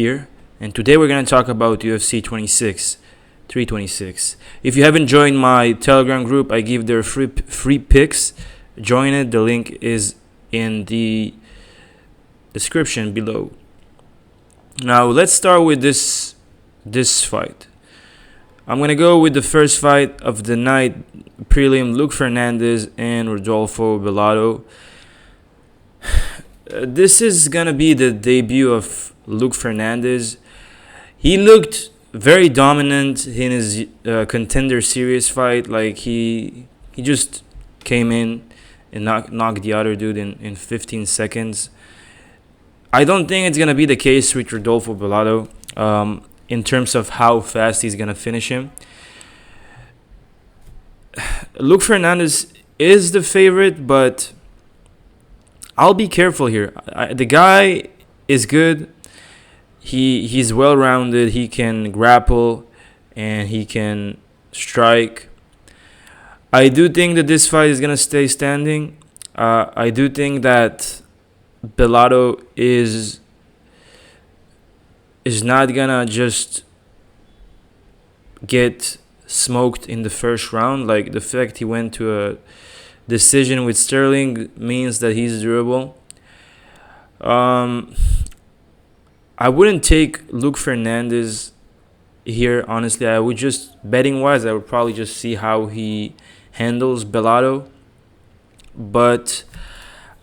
here, and today we're going to talk about UFC 326. If you haven't joined my Telegram group, I give there free picks. Join it. The link is in the description below. Now let's start with this fight. I'm going to go with the first fight of the night, prelim, Luke Fernandez and Rodolfo Bellato. This is going to be the debut of Luke Fernandez. He looked very dominant in his contender series fight. Like he just came in and knocked the other dude in 15 seconds. I don't think it's going to be the case with Rodolfo Bellato in terms of how fast he's going to finish him. Luke Fernandez is the favorite, but I'll be careful here. The guy is good. He's well-rounded. He can grapple and he can strike. I do think that this fight is going to stay standing. I do think that Bellato is not going to just get smoked in the first round. Like, the fact he went to a decision with Sterling means that he's durable. I wouldn't take Luke Fernandez here, honestly. I would just, betting wise, I would probably just see how he handles Bellato. But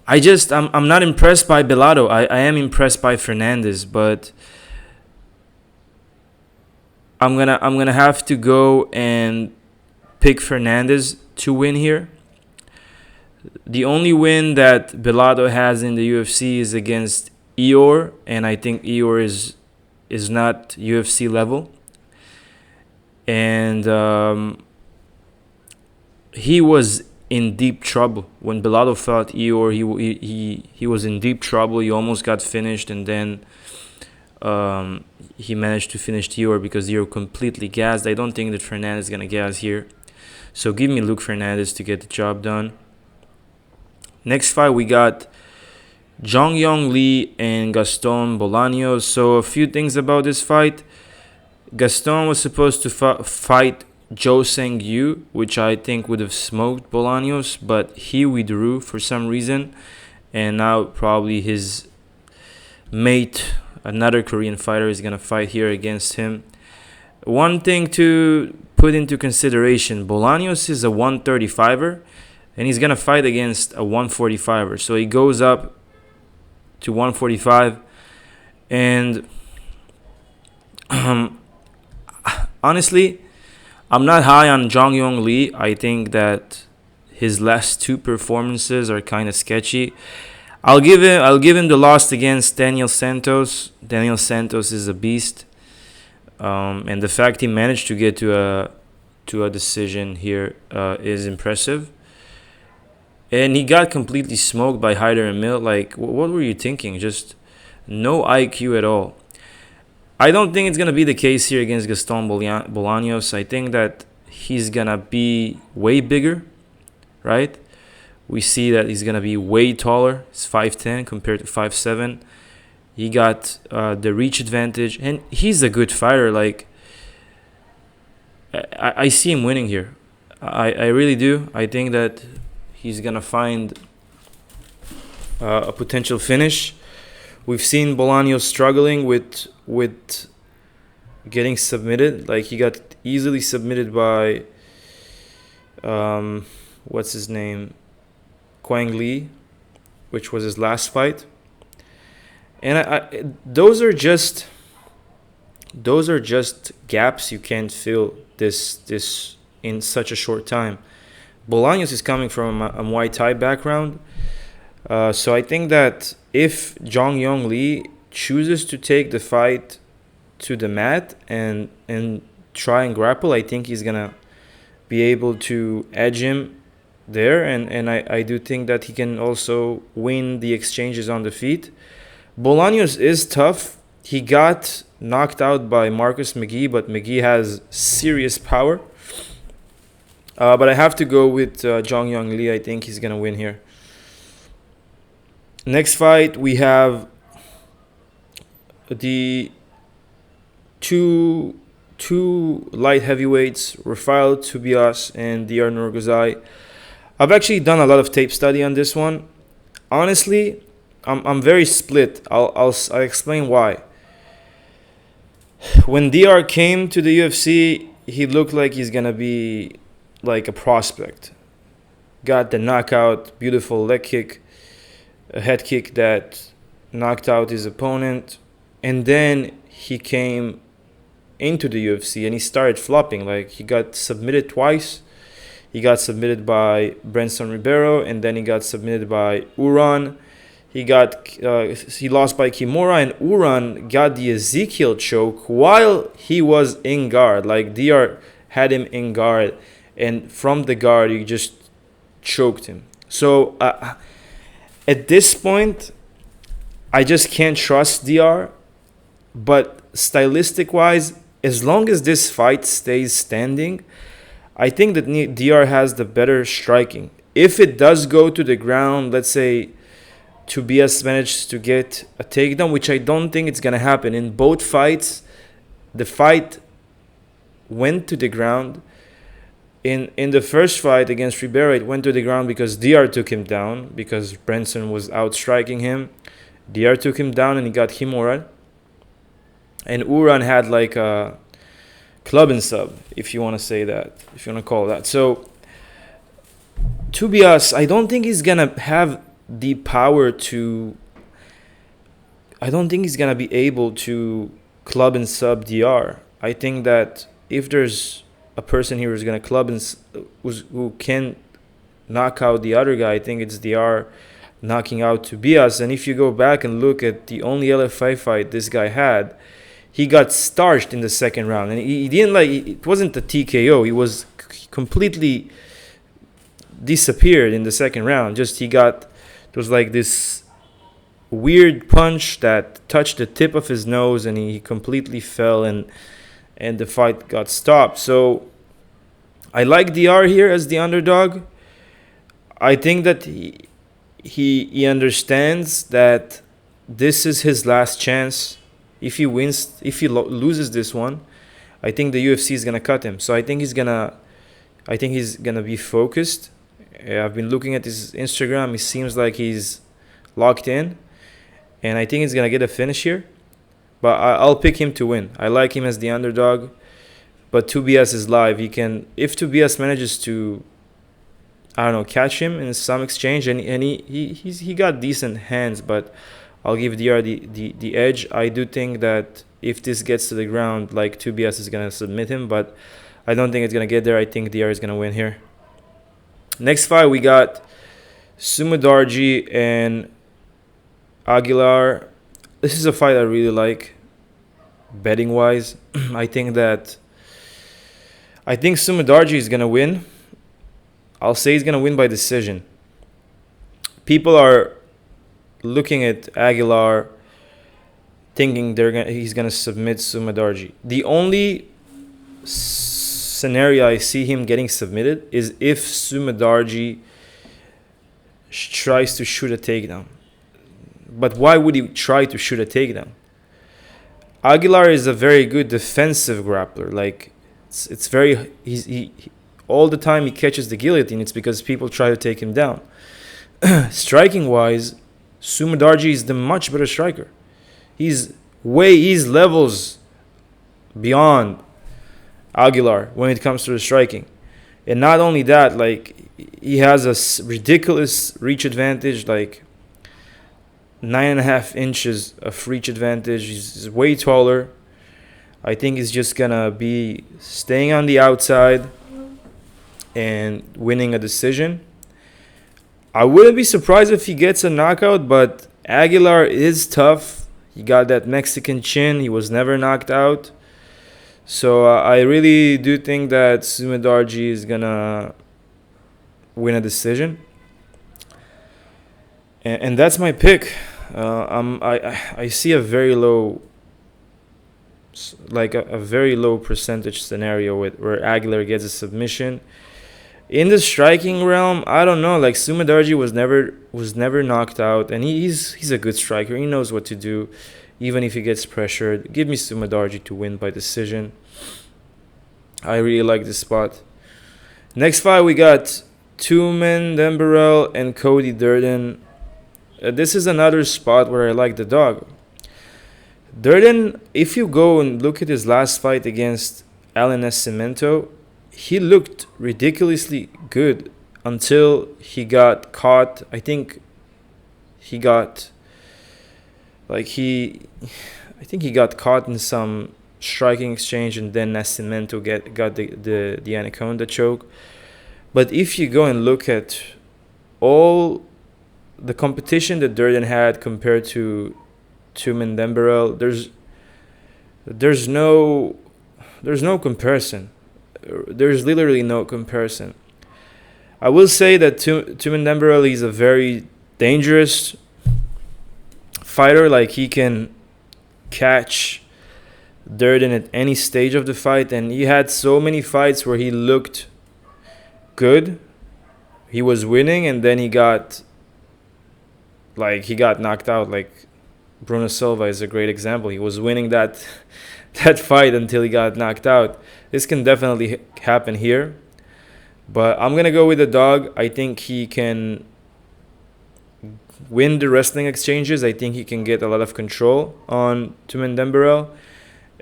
I'm not impressed by Bellato. I am impressed by Fernandez, but I'm gonna have to go and pick Fernandez to win here. The only win that Bellato has in the UFC is against Eor, and I think Eor is not UFC level. And he was in deep trouble when Bellato fought Eor. He was in deep trouble. He almost got finished, and then he managed to finish Eor because Eor completely gassed. I don't think that Fernandez is gonna gas here, so give me Luke Fernandez to get the job done. Next fight, we got Jong Yong Lee and Gaston Bolaños. So a few things about this fight. Gaston was supposed to fight Jo Sang Yu, which I think would have smoked Bolaños, but he withdrew for some reason, and now probably his mate, another Korean fighter, is gonna fight here against him. One thing to put into consideration: Bolaños is a 135er, and he's gonna fight against a 145er. So he goes up to 145, and honestly, I'm not high on Jong Yong Lee. I think that his last two performances are kind of sketchy. I'll give him the loss against Daniel Santos. Daniel Santos is a beast, and the fact he managed to get to a decision here is impressive. And he got completely smoked by Hyder and Mill. Like, what were you thinking? Just no IQ at all. I don't think it's going to be the case here against Gaston Bolaños. I think that he's going to be way bigger, right? We see that he's going to be way taller. He's 5'10" compared to 5'7". He got the reach advantage, and he's a good fighter. Like, I see him winning here. I really do. I think that he's going to find a potential finish. We've seen Bolaños struggling with getting submitted. Like, he got easily submitted by, what's his name? Quang Lee, which was his last fight. And those are just gaps you can't fill this in such a short time. Bolaños is coming from a Muay Thai background, so I think that if Jong Yong Lee chooses to take the fight to the mat and try and grapple, I think he's gonna be able to edge him there, and I do think that he can also win the exchanges on the feet. Bolaños is tough. He got knocked out by Marcus McGee, but McGee has serious power. But I have to go with Jong Yong Lee. I think he's going to win here. Next fight, we have the two light heavyweights, Rafael Tubias and Dr. Nurgazai. I've actually done a lot of tape study on this one. Honestly, I'm very split. I'll explain why. When Dr. came to the UFC, he looked like he's gonna be like a prospect. Got the knockout, beautiful leg kick, a head kick that knocked out his opponent, and then he came into the UFC and he started flopping. Like, he got submitted twice. He got submitted by Branson Ribeiro, and then he got submitted by Uran. He lost by Kimura, and Uran got the Ezekiel choke while he was in guard. Like, Dr. had him in guard, and from the guard he just choked him. So at this point, I just can't trust Dr. But stylistic wise, as long as this fight stays standing, I think that Dr. has the better striking. If it does go to the ground, let's say Tobias managed to get a takedown, which I don't think it's gonna happen. In both fights, the fight went to the ground. In the first fight against Ribeiro, it went to the ground because Dr. took him down, because Branson was outstriking him. Dr. took him down and he got Kimura. And Uran had like a club and sub, if you want to say that, if you want to call that. So, Tobias, I don't think he's going to have the power to... I don't think he's going to be able to club and sub Dr. I think that if there's a person here who's going to club and who can knock out the other guy, I think it's Dr. knocking out Tobias. And if you go back and look at the only LFA fight this guy had, he got starched in the second round, and he didn't it wasn't a TKO. He was completely disappeared in the second round. Just it was like this weird punch that touched the tip of his nose, and he completely fell, and the fight got stopped. So I like Dr. here as the underdog. I think that he understands that this is his last chance. If he loses this one, I think the UFC is gonna cut him. So I think he's gonna be focused. I've been looking at his Instagram. It seems like he's locked in, and I think he's gonna get a finish here. But I'll pick him to win. I like him as the underdog. But Tobias is live. If Tobias manages to, I don't know, catch him in some exchange, and he got decent hands, but I'll give Dr. the edge. I do think that if this gets to the ground, like, Tobias is going to submit him, but I don't think it's going to get there. I think Dr. is going to win here. Next fight, we got Sumudarji and Aguilar. This is a fight I really like, betting-wise. I think Sumudarji is going to win. I'll say he's going to win by decision. People are looking at Aguilar, thinking he's gonna submit Sumudarji. The only scenario I see him getting submitted is if Sumudarji tries to shoot a takedown. But why would he try to shoot a takedown? Aguilar is a very good defensive grappler. Like, it's very he all the time he catches the guillotine. It's because people try to take him down. Striking wise, Sumudarji is the much better striker. He's levels beyond Aguilar when it comes to the striking. And not only that, like, he has a ridiculous reach advantage, like 9.5 inches of reach advantage. He's way taller. I think he's just gonna be staying on the outside and winning a decision. I wouldn't be surprised if he gets a knockout, but Aguilar is tough. He got that Mexican chin. He was never knocked out. So I really do think that Sumudarji is going to win a decision. And that's my pick. I see a very low, like a very low percentage scenario where Aguilar gets a submission. In the striking realm, I don't know. Like, Sumudarji was never knocked out, and he's a good striker. He knows what to do. even if he gets pressured. Give me Sumadarji to win by decision. I really like this spot. Next fight, we got Tumen Dembarel and Cody Durden. This is another spot where I like the dog. Durden, if you go and look at his last fight against Alan Nascimento, he looked ridiculously good until he got caught. I think he got I think he got caught in some striking exchange, and then Nascimento got the anaconda choke. But if you go and look at all the competition that Durden had compared to Tumen Dembarel, there's no comparison. There's literally no comparison. I will say that Tumen Dembarel is a very dangerous fighter. Like, he can catch Durden at any stage of the fight, and he had so many fights where he looked good, he was winning, and then he got knocked out. Like, Bruno Silva is a great example. He was winning that fight until he got knocked out. This can definitely happen here, but I'm gonna go with the dog. I think he can win the wrestling exchanges. I think he can get a lot of control on Tumen Dembarel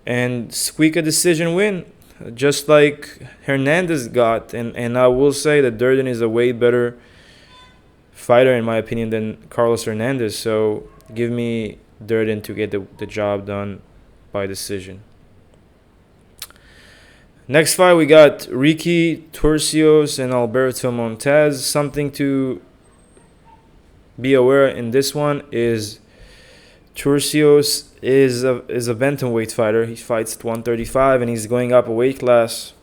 and squeak a decision win, just like Hernandez got. And I will say that Durden is a way better fighter, in my opinion, than Carlos Hernandez. So give me Durden to get the job done by decision. Next fight, we got Ricky Turcios and Alberto Montez. Something to be aware in this one is Turcios is a bantamweight fighter. He fights at 135, and he's going up a weight class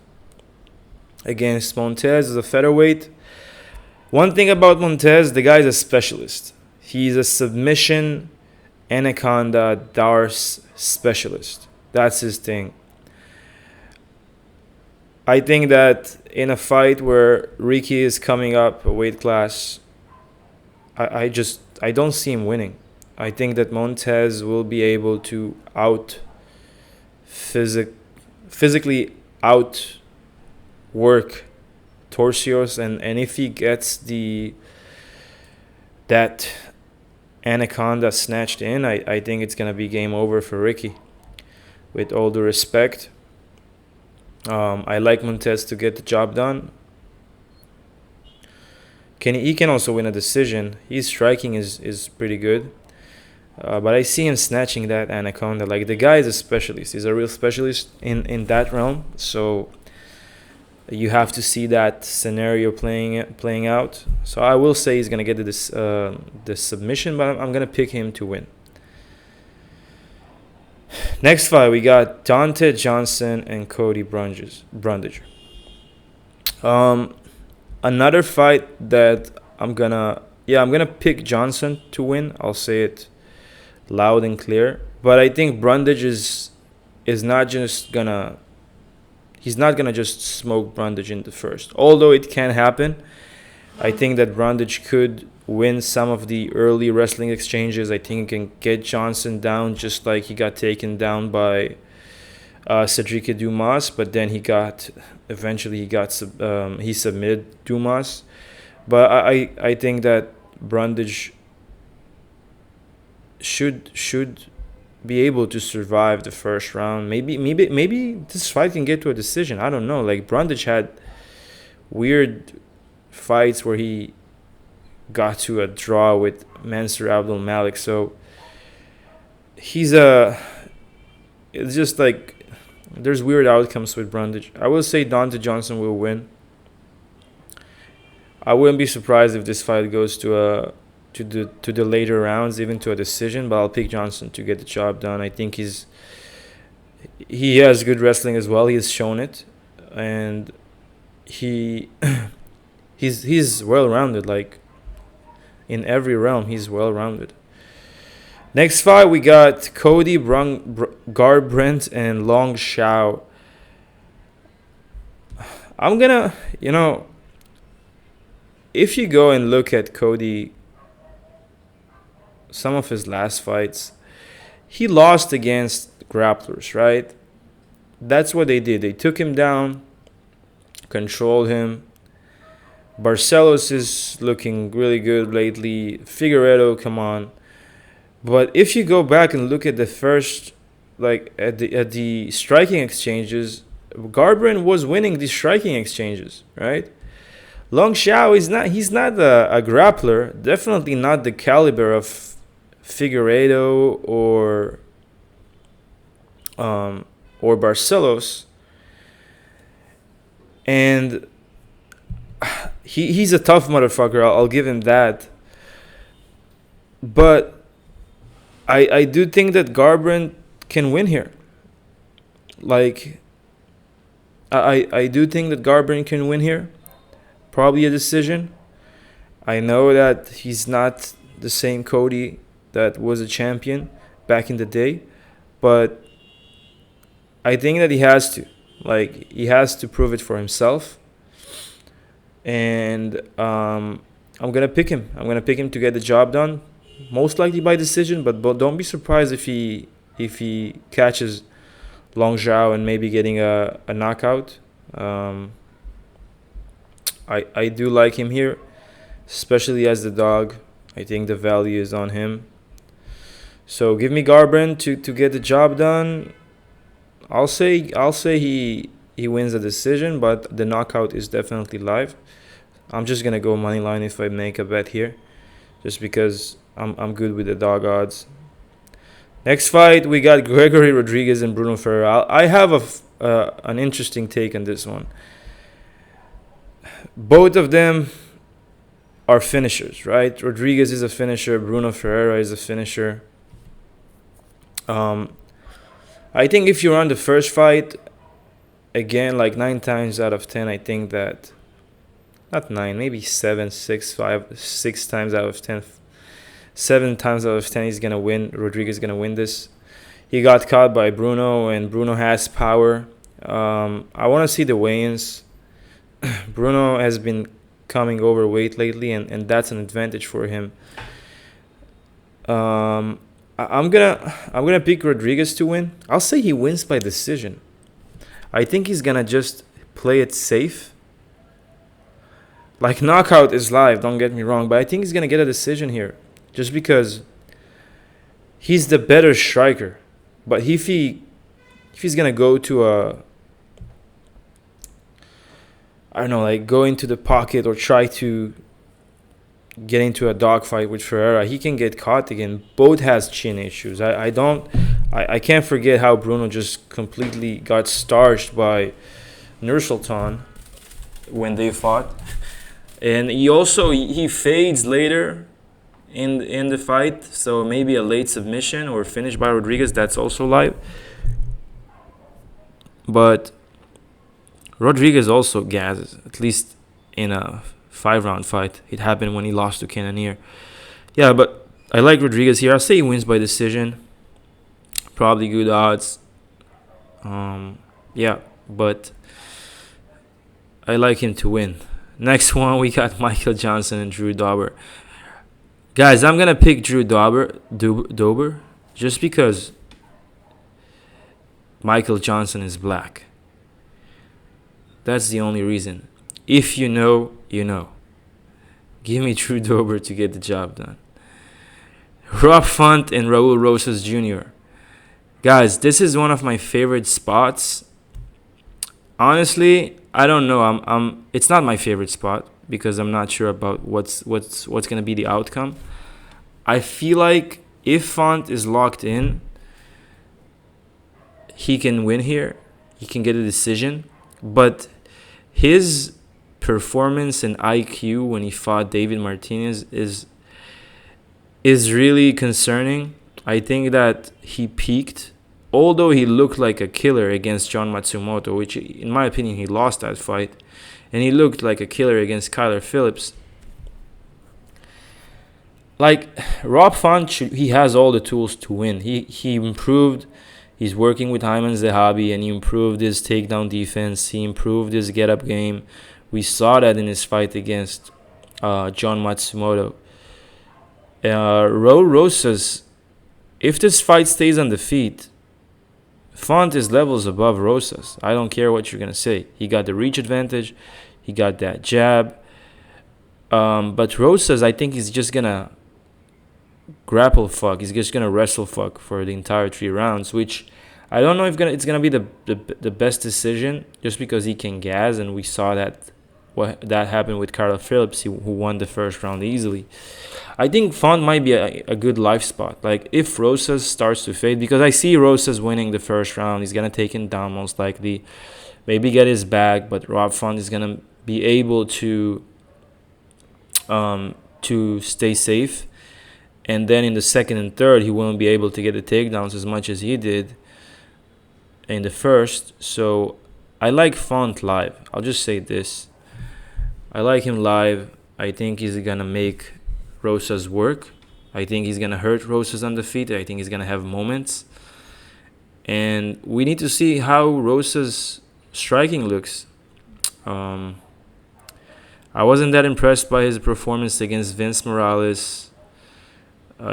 against Montez as a featherweight. One thing about Montez, the guy's a specialist. He's a submission anaconda Darce specialist. That's his thing. I think that in a fight where Ricky is coming up a weight class, I don't see him winning. I think that Montez will be able to physically outwork Turcios, and if he gets that anaconda snatched in, I think it's gonna be game over for Ricky. With all due respect, I like Montez to get the job done. He can also win a decision. His striking is pretty good. But I see him snatching that anaconda. Like, the guy is a specialist. He's a real specialist in that realm. So you have to see that scenario playing out. So I will say he's going to get the submission, but I'm going to pick him to win. Next fight, we got Dante Johnson and Cody Brundage. Another fight that I'm gonna pick Johnson to win. I'll say it loud and clear. But I think Brundage is not just gonna he's not gonna just smoke Brundage in the first. Although it can happen, I think that Brundage could win some of the early wrestling exchanges. I think he can get Johnson down, just like he got taken down by Cedric Dumas, but then he submitted Dumas. But I think that Brundage should be able to survive the first round. Maybe this fight can get to a decision. I don't know. Like, Brundage had weird fights where he got to a draw with Mansour Abdul Malik. So it's just like there's weird outcomes with Brundage. I will say Dante Johnson will win. I wouldn't be surprised if this fight goes to the later rounds, even to a decision, but I'll pick Johnson to get the job done. I think he has good wrestling as well. He has shown it, and he's well-rounded. Like, in every realm, he's well-rounded. Next fight, we got Cody Garbrandt and Long Shao. I'm gonna, if you go and look at Cody, some of his last fights, he lost against grapplers, right? That's what they did. They took him down, controlled him. Barcelos is looking really good lately. Figueiredo, come on. But if you go back and look at the first, like at the striking exchanges, Garbrandt was winning the striking exchanges, right? Long Xiao is not. He's not a grappler. Definitely not the caliber of Figueiredo or Barcelos. And he's a tough motherfucker. I'll give him that. But I do think that Garbrandt can win here. Like, I do think that Garbrandt can win here. Probably a decision. I know that he's not the same Cody that was a champion back in the day, but I think that he has to. Like, he has to prove it for himself. And I'm going to pick him. I'm going to pick him to get the job done. Most likely by decision, but don't be surprised if he catches Long Zhao and maybe getting a knockout. I do like him here, especially as the dog. I think the value is on him. So give me Garbrandt to get the job done. I'll say he wins the decision, but the knockout is definitely live. I'm just gonna go money line if I make a bet here, just because I'm good with the dog odds. Next fight, we got Gregory Rodriguez and Bruno Ferreira. I have an interesting take on this one. Both of them are finishers, right? Rodriguez is a finisher. Bruno Ferreira is a finisher. I think if you're on the first fight, again, like 9 times out of 10, I think that, not 9, maybe 7, 6, 5, 6 times out of 10, 7 times out of 10, he's going to win. Rodriguez is going to win this. He got caught by Bruno, and Bruno has power. I want to see the weigh-ins. Bruno has been coming overweight lately, and that's an advantage for him. I'm gonna pick Rodriguez to win. I'll say he wins by decision. I think he's gonna just play it safe. Like, knockout is live, don't get me wrong, but I think he's gonna get a decision here, just because he's the better striker. But if he's gonna go to go into the pocket or try to get into a dogfight with Ferreira, he can get caught again. Both has chin issues. I can't forget how Bruno just completely got starched by Nursultan when they fought. And he fades later in the fight, so maybe a late submission or finish by Rodriguez, that's also live. But Rodriguez also gases, at least in a 5-round fight. It happened when he lost to Cannonier. Yeah, but I like Rodriguez here. I'll say he wins by decision. Probably good odds. Yeah, but I like him to win. Next one, we got Michael Johnson and Drew Dober. Guys, I'm going to pick Drew Dober just because Michael Johnson is black. That's the only reason. If you know, you know. Give me Drew Dober to get the job done. Rob Font and Raul Rosas Jr. Guys, this is one of my favorite spots. Honestly, I don't know. It's not my favorite spot because I'm not sure about what's going to be the outcome. I feel like if Font is locked in, he can win here. He can get a decision. But his performance and IQ when he fought David Martinez is really concerning. I think that he peaked. Although he looked like a killer against John Matsumoto, which in my opinion he lost that fight, and he looked like a killer against Kyler Phillips. Like, Rob Font, he has all the tools to win. He improved. He's working with Hyman Zahabi, and he improved his takedown defense. He improved his get-up game. We saw that in his fight against John Matsumoto. Raul Rosas if this fight stays on the feet, Font is levels above Rosas. I don't care what you're gonna say. He got the reach advantage. He got that jab. But Rosas, I think he's just gonna grapple fuck. He's just gonna wrestle fuck for the entire 3 rounds, which I don't know if it's gonna be the best decision, just because he can gas, and we saw that happened with Carl Phillips, who won the first round easily. I think Font might be a good life spot. Like, if Rosas starts to fade, because I see Rosas winning the first round, he's gonna take him down most likely, maybe get his back, but Rob Font is gonna be able to stay safe, and then in the second and third he won't be able to get the takedowns as much as he did in the first. So I like Font live. I'll just say this. I like him live. I think he's gonna make Rosas work. I think he's gonna hurt Rosas on the feet. I think he's gonna have moments. And we need to see how Rosas' striking looks. I wasn't that impressed by his performance against Vince Morales.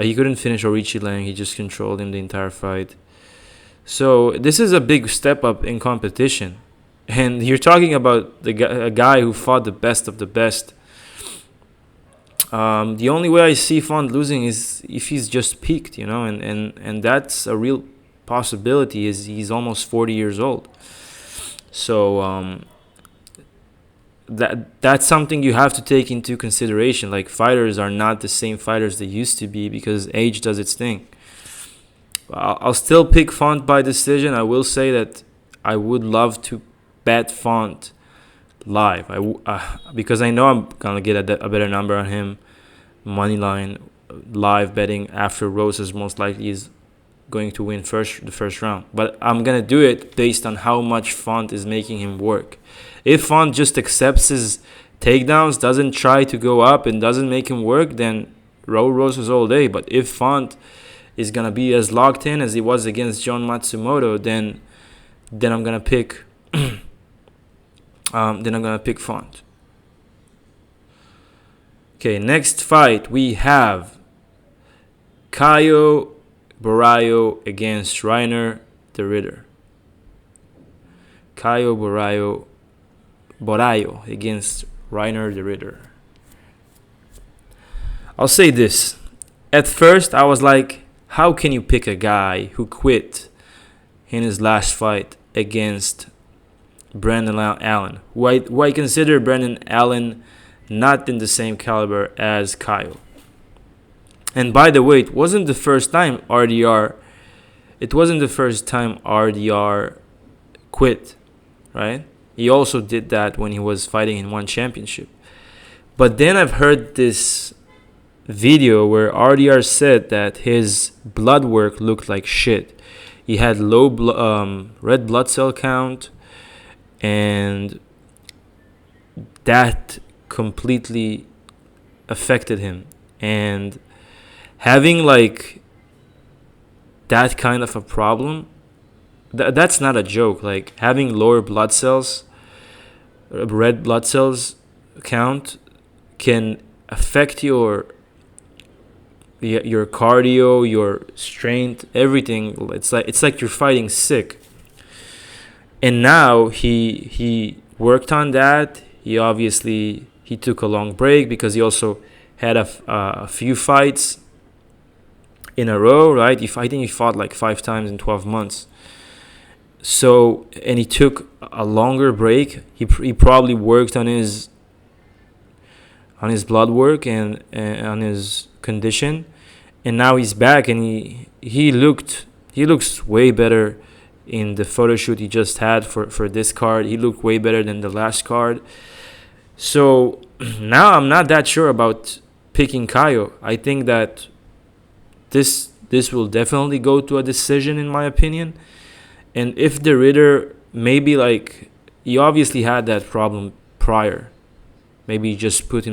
He couldn't finish Orichi Lang. He just controlled him the entire fight. So this is a big step up in competition. And you're talking about a guy who fought the best of the best. The only way I see Font losing is if he's just peaked, and that's a real possibility. Is he's almost 40 years old. So that's something you have to take into consideration. Like, fighters are not the same fighters they used to be because age does its thing. I'll still pick Font by decision. I will say that I would love to bet Font live. Because I know I'm gonna get a better number on him. Money line live betting after Rosas most likely is going to win the first round. But I'm gonna do it based on how much Font is making him work. If Font just accepts his takedowns, doesn't try to go up, and doesn't make him work, then roll Rosas all day. But if Font is gonna be as locked in as he was against John Matsumoto, then I'm gonna pick Font. Okay, next fight we have Caio Borraio against Reiner the Ritter. Caio Borraio against Reiner the Ritter. I'll say this. At first, I was like, how can you pick a guy who quit in his last fight against Brendan Allen, who I consider Brendan Allen not in the same caliber as Caio. And by the way, it wasn't the first time RDR quit, right? He also did that when he was fighting in one championship. But then I've heard this video where RDR said that his blood work looked like shit. He had low red blood cell count, and that completely affected him. And having like that kind of a problem, that's not a joke. Like, having lower blood cells, red blood cells count, can affect your cardio, your strength, everything. It's like you're fighting sick. And now he worked on that. He took a long break because he also had a few fights in a row, right? I think he fought like 5 times in 12 months. So, and he took a longer break. He probably worked on his blood work and on his condition, and now he's back, and he looks way better in the photo shoot he just had for this card. He looked way better than the last card. So now I'm not that sure about picking Caio. I think that this will definitely go to a decision, in my opinion. And if the Ritter, maybe like, he obviously had that problem prior. Maybe he pushed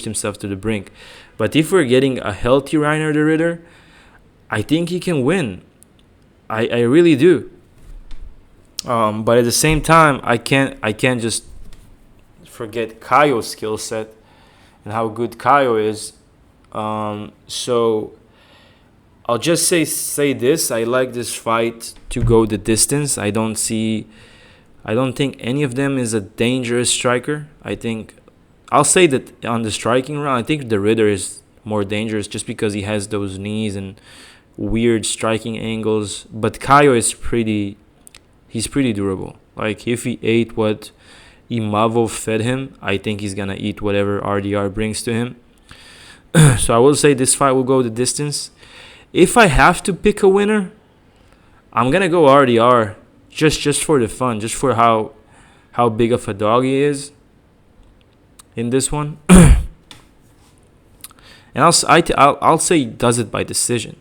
himself to the brink. But if we're getting a healthy Reiner the Ritter, I think he can win. I really do. But at the same time, I can't just forget Caio's skill set and how good Caio is. So I'll just say this. I like this fight to go the distance. I don't think any of them is a dangerous striker. I think I'll say that on the striking round, I think the Ritter is more dangerous just because he has those knees and weird striking angles. But Kaio is he's pretty durable. Like if he ate what Imavo fed him, I think he's gonna eat whatever RDR brings to him. So I will say this fight will go the distance. If I have to pick a winner, I'm gonna go RDR just for the fun, just for how big of a dog he is in this one. And I'll say he does it by decision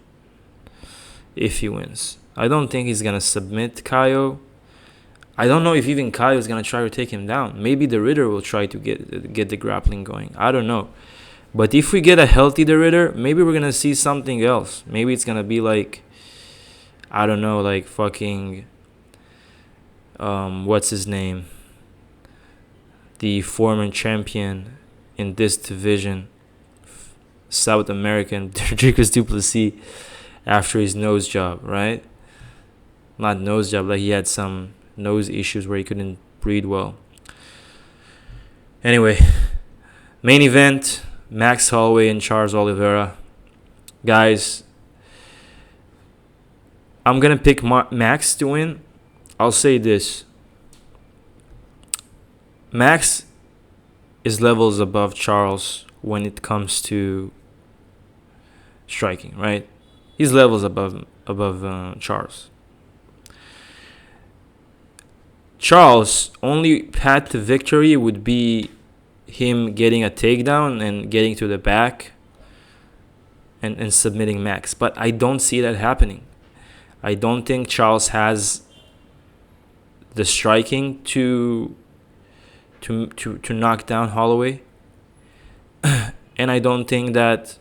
if he wins. I don't think he's gonna submit Kaio. I don't know if even Kaio is gonna try to take him down. Maybe the Ritter will try to get the grappling going. I don't know. But if we get a healthy the Ritter, maybe we're gonna see something else. Maybe it's gonna be like, I don't know, like fucking what's his name? The former champion in this division, South American, Dricus Duplessis, after his nose job, right? Not nose job, like he had some nose issues where he couldn't breathe well. Anyway, main event, Max Holloway and Charles Oliveira. Guys, I'm going to pick Max to win. I'll say this. Max is levels above Charles when it comes to striking, right? He's levels above Charles. Charles' only path to victory would be him getting a takedown and getting to the back and submitting Max. But I don't see that happening. I don't think Charles has the striking to knock down Holloway. And I don't think that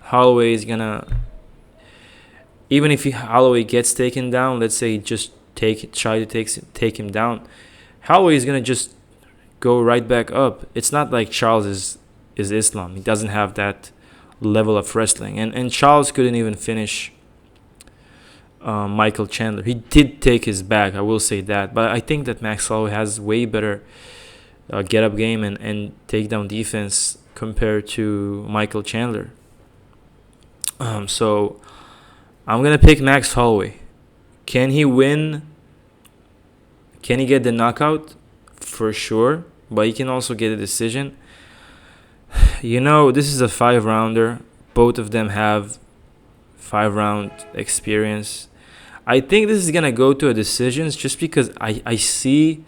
Holloway is gonna, even if Holloway gets taken down, let's say just try to take him down, Holloway is gonna just go right back up. It's not like Charles is Islam. He doesn't have that level of wrestling, and Charles couldn't even finish Michael Chandler. He did take his back, I will say that, but I think that Max Holloway has way better get up game and takedown defense compared to Michael Chandler. So I'm gonna pick Max Holloway. Can he win? Can he get the knockout? For sure, but he can also get a decision. You know, this is a 5-rounder. Both of them have 5-round experience. I think this is gonna go to a decisions just because I see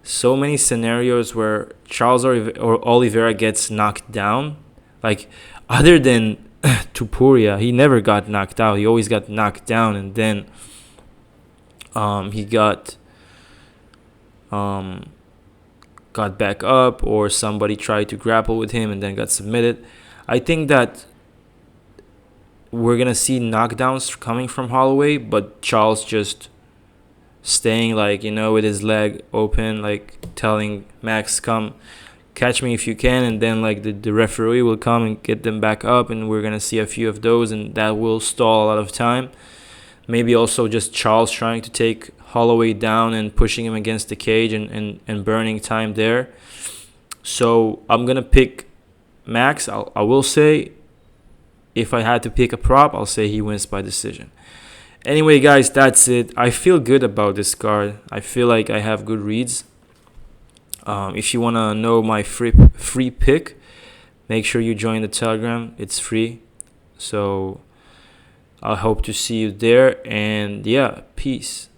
so many scenarios where Charles or Oliveira gets knocked down. Like, other than Tupuria, he never got knocked out. He always got knocked down, and then he got back up, or somebody tried to grapple with him and then got submitted. I think that we're gonna see knockdowns coming from Holloway, but Charles just staying, like, you know, with his leg open, like telling Max, come catch me if you can, and then like the referee will come and get them back up, and we're gonna see a few of those, and that will stall a lot of time. Maybe also just Charles trying to take Holloway down and pushing him against the cage and burning time there. So I'm gonna pick Max. I will say, if I had to pick a prop, I'll say he wins by decision. Anyway, guys, that's it. I feel good about this card. I feel like I have good reads. If you want to know my free pick, make sure you join the Telegram. It's free. So I hope to see you there. And yeah, peace.